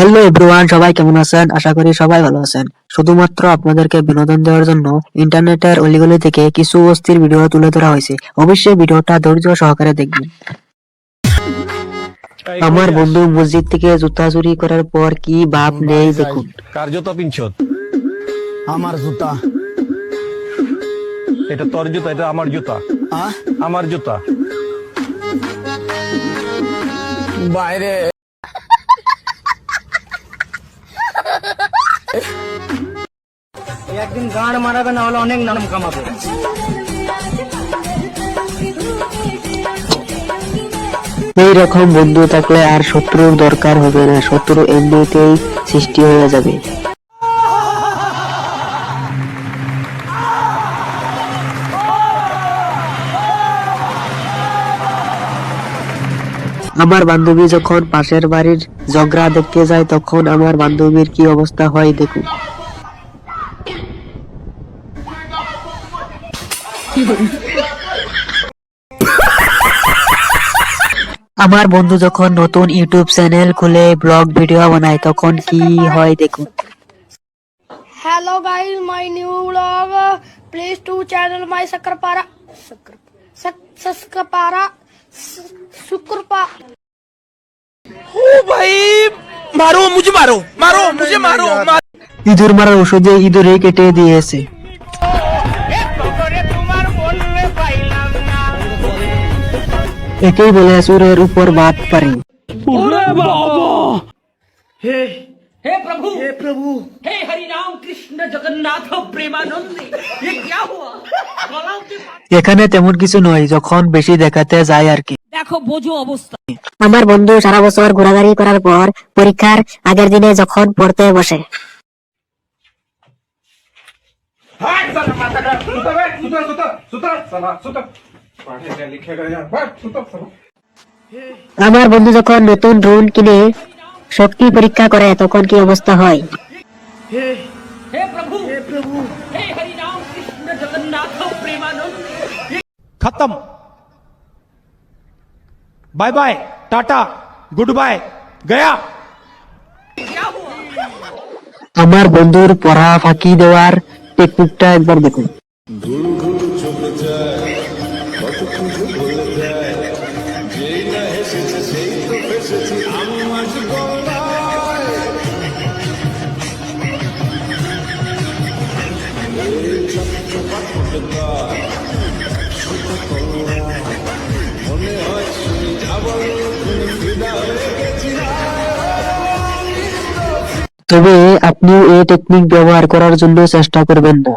Hello everyone, সবাই কেমন আছেন? আশা করি সবাই ভালো আছেন। শুধুমাত্র আপনাদেরকে বিনোদন দেওয়ার জন্য ইন্টারনেটের অলিগলি থেকে কিছু অস্থির ভিডিও তুলে ধরা হয়েছে। অবশ্যই ভিডিওটা ধৈর্য সহকারে দেখবেন। আমার বন্ধু মসজিদ থেকে জুতা চুরি করার পর কি ভাব নেই দেখুন। কার জুতা পিনছত? আমার জুতা। এটা তোর জুতা, এটা আমার জুতা। আমার জুতা বাইরে একদিন গান মারাবে, না হলে অনেক নাম কামাবে। এইরকম বন্ধু থাকলে আর শত্রুর দরকার হবে না, শত্রু এমনিতেই সৃষ্টি হয়ে যাবে। আমার বান্ধবী যখন পাশের বাড়ির ঝগড়া দেখতে যায় তখন আমার বান্ধবীর কি অবস্থা হয় দেখুন। আমার বন্ধু যখন নতুন ইউটিউব চ্যানেল খুলে ব্লগ ভিডিও বানায় তখন কি হয় দেখুন। Hello guys, my new vlog. Please to channel my Sakrapara. Sukrpa. ओ भाई मारो मुझे, मारो। ইঁদুর মারার ওষুধে ইঁদুরে কেটে দিয়েছে। একেই বলে সুরের উপর বাদ পারি। हे प्रभु हे हरि राम कृष्ण जगन्नाथ प्रेमानंद, ये क्या हुआ? এখানে তেমন কিছু নয়, যখন বেশি দেখাতে যায় আর কি। देखो बोझो अवस्था। আমার বন্ধু সারা বছর ঘোরাঘুরি করার পর পরীক্ষার আগের দিনে যখন পড়তে বসে, আমার বন্ধু যখন নতুন ড্রোন কিনে শক্তি পরীক্ষা করে তখন কি অবস্থা হয়। हे प्रभु हे हरि राम कृष्ण जगन्नाथ प्रेमानंद। खत्म। Bye bye, tata, goodbye, गया। আমার বন্ধুর পড়া ফাঁকি দেওয়ার টেকনিকটা একবার দেখুন। তবে আপনিও এই টেকনিক ব্যবহার করার জন্য চেষ্টা করবেন না।